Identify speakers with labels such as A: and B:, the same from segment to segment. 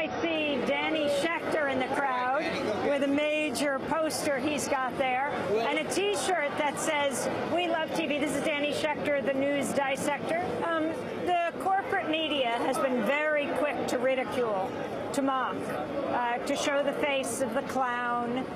A: I see Danny Schechter in the crowd with a major poster he's got there and a T-shirt that says, "We love TV." This is Danny Schechter, the news dissector. The corporate media has been very quick to ridicule, to mock, to show the face of the clown,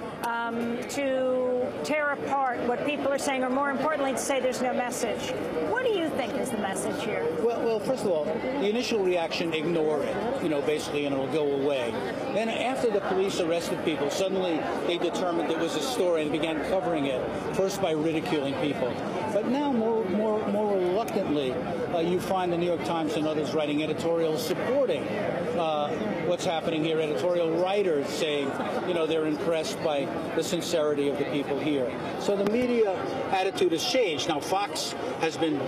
A: to tear apart what people are saying, or more importantly, to say there's no message. What do you think is the message here?
B: Well, first of all, the initial reaction, ignore it, basically, and it'll go away. Then after the police arrested people, suddenly they determined it was a story and began covering it, first by ridiculing people. But now, more reluctantly, you find the New York Times and others writing editorials supporting what's happening here, editorial writers saying, they're impressed by the sincerity of the people here. So the media attitude has changed. Now, Fox has been,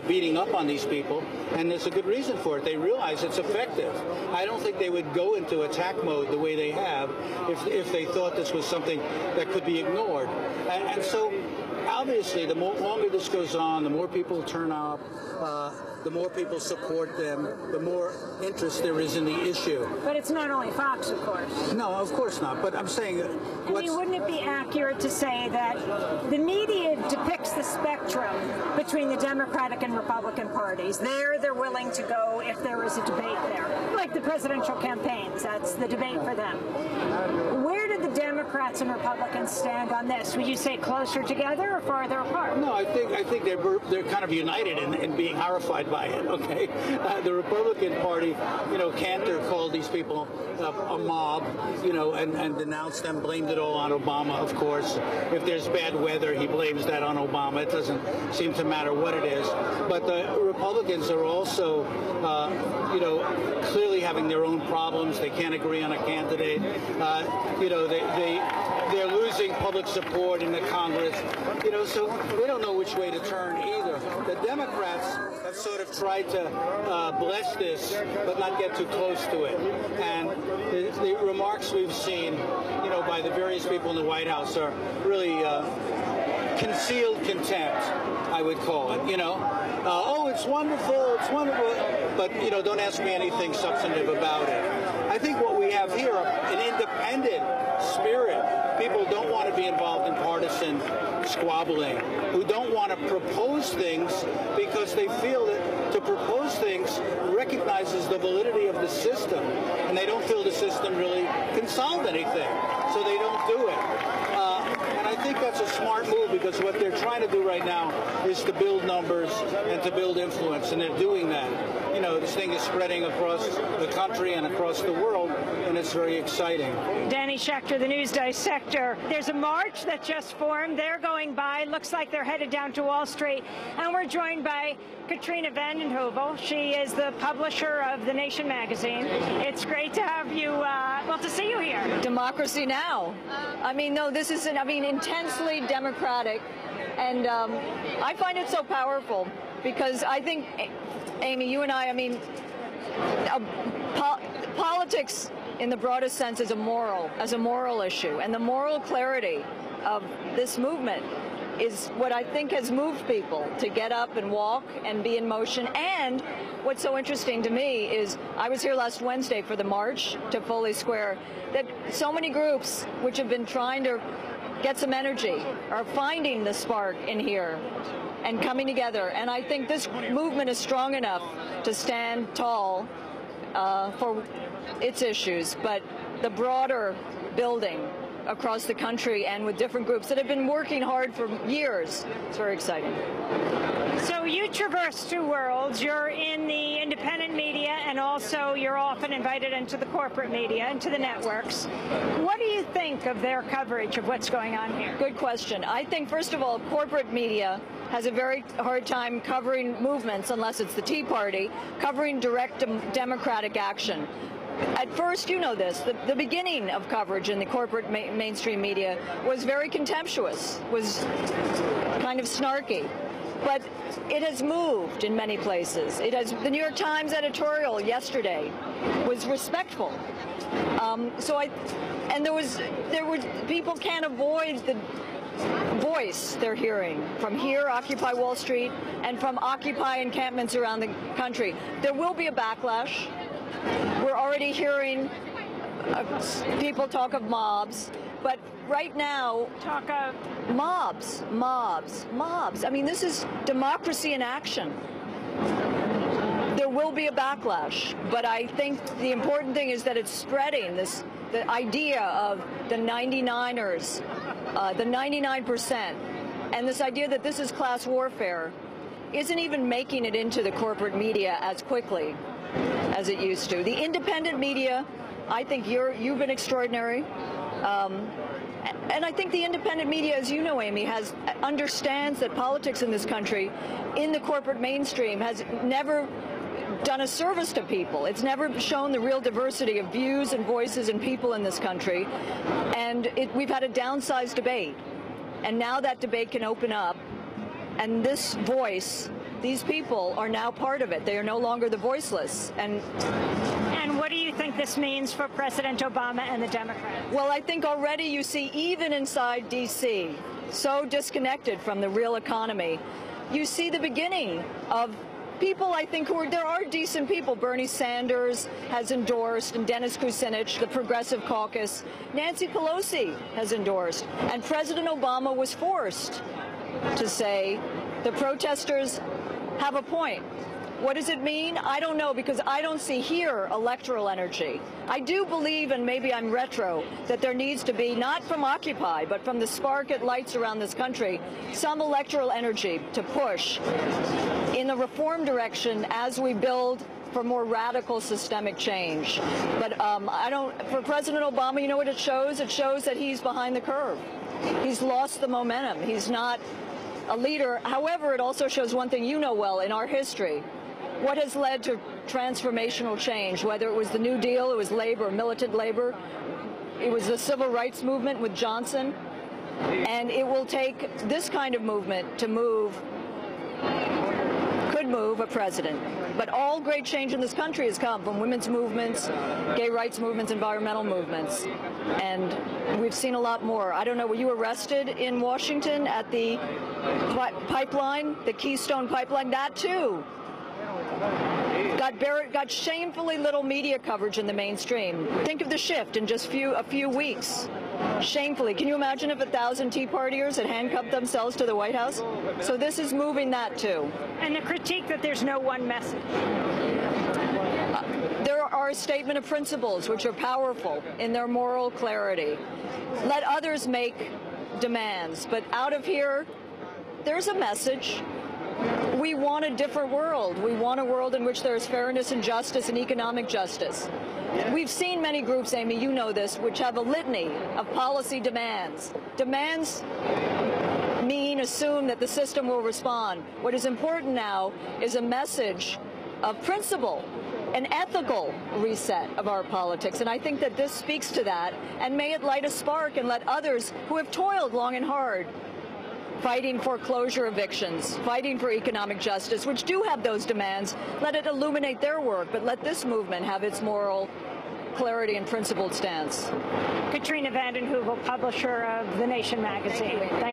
B: beating up on these people, and there's a good reason for it. They realize it's effective. I don't think they would go into attack mode the way they have if they thought this was something that could be ignored. And so, obviously, the longer this goes on, the more people turn up, the more people support them, the more interest there is in the issue.
A: But it's not only Fox, of course.
B: No, of course not. But I'm saying...
A: wouldn't it be accurate to say that the media depicts the spectrum between the Democratic and Republican parties? They're willing to go if there is a debate there. Like the presidential campaigns, that's the debate for them. Where do the Democrats and Republicans stand on this? Would you say closer together or farther apart?
B: No, I think they're kind of united in being horrified by it, okay? The Republican Party, Cantor called these people a mob, and denounced them, blamed it all on Obama, of course. If there's bad weather, he blames that on Obama. It doesn't seem to matter what it is. But the Republicans are also, clearly having their own problems. They can't agree on a candidate. They're losing public support in the Congress, so they don't know which way to turn either. The Democrats have sort of tried to bless this, but not get too close to it. And the remarks we've seen, by the various people in the White House are really concealed contempt, I would call it, oh, it's wonderful, but, don't ask me anything substantive about it. I think what we have here, an independent spirit, people don't want to be involved in partisan squabbling, who don't want to propose things because they feel that to propose things recognizes the validity of the system, and they don't feel the system really can solve anything, so they don't do it. And I think that's a smart move, because what they're trying to do right now is to build numbers and to build influence, and they're doing that. This thing is spreading across the country and across the world, and it's very exciting.
A: Danny Schechter, the news dissector. There's a march that just formed. They're going by. Looks like they're headed down to Wall Street. And we're joined by Katrina vanden Heuvel. She is the publisher of The Nation magazine. It's great to have you, to see you here.
C: Democracy now. This is, intensely democratic. And I find it so powerful because I think, Amy, you and I, politics in the broadest sense is a moral issue. And the moral clarity of this movement is what I think has moved people to get up and walk and be in motion. And what's so interesting to me is I was here last Wednesday for the march to Foley Square, that so many groups which have been trying to get some energy are finding the spark in here and coming together. And I think this movement is strong enough to stand tall for its issues, but the broader building across the country and with different groups that have been working hard for years. It's very exciting.
A: So you traverse two worlds. You're in the independent media, and also you're often invited into the corporate media, into the networks. What do you think of their coverage of what's going on here?
C: Good question. I think, first of all, corporate media has a very hard time covering movements, unless it's the Tea Party, covering direct democratic action. At first, you know this, the beginning of coverage in the corporate mainstream media was very contemptuous, was kind of snarky. But it has moved in many places. The New York Times editorial yesterday was respectful. People can't avoid the voice they're hearing from here, Occupy Wall Street, and from Occupy encampments around the country. There will be a backlash. We're already hearing people talk of mobs, but right now,
A: Talk of
C: mobs. I mean, this is democracy in action. There will be a backlash, but I think the important thing is that it's spreading the idea of the 99ers, the 99%, and this idea that this is class warfare isn't even making it into the corporate media as quickly as it used to. The independent media, I think you've been extraordinary. And I think the independent media, as you know, Amy, understands that politics in this country, in the corporate mainstream, has never done a service to people. It's never shown the real diversity of views and voices and people in this country. And we've had a downsized debate. And now that debate can open up. And this voice, these people are now part of it. They are no longer the voiceless. And
A: what do you think this means for President Obama and the Democrats?
C: Well, I think already you see, even inside D.C., so disconnected from the real economy, you see the beginning of people, I think, there are decent people. Bernie Sanders has endorsed, and Dennis Kucinich, the Progressive Caucus. Nancy Pelosi has endorsed. And President Obama was forced to say the protesters have a point. What does it mean? I don't know, because I don't see here electoral energy. I do believe, and maybe I'm retro, that there needs to be, not from Occupy, but from the spark it lights around this country, some electoral energy to push in the reform direction as we build for more radical systemic change. But for President Obama, you know what it shows? It shows that he's behind the curve. He's lost the momentum. He's not a leader. However, it also shows one thing you know well in our history. What has led to transformational change, whether it was the New Deal, it was labor, militant labor, it was the civil rights movement with Johnson, and it will take this kind of movement to could move a president. But all great change in this country has come from women's movements, gay rights movements, environmental movements, and we've seen a lot more. I don't know, were you arrested in Washington at the pipeline, the Keystone Pipeline? That too got shamefully little media coverage in the mainstream. Think of the shift in just a few weeks. Shamefully. Can you imagine if 1,000 Tea Partiers had handcuffed themselves to the White House? So this is moving that too.
A: And the critique that there's no one message.
C: There are a statement of principles which are powerful in their moral clarity. Let others make demands, but out of here, there's a message. We want a different world. We want a world in which there is fairness and justice and economic justice. We've seen many groups, Amy, you know this, which have a litany of policy demands. Demands assume that the system will respond. What is important now is a message of principle, an ethical reset of our politics. And I think that this speaks to that. And may it light a spark and let others who have toiled long and hard, fighting foreclosure evictions, fighting for economic justice, which do have those demands, let it illuminate their work, but let this movement have its moral clarity and principled stance.
A: Katrina vanden Heuvel, publisher of The Nation magazine.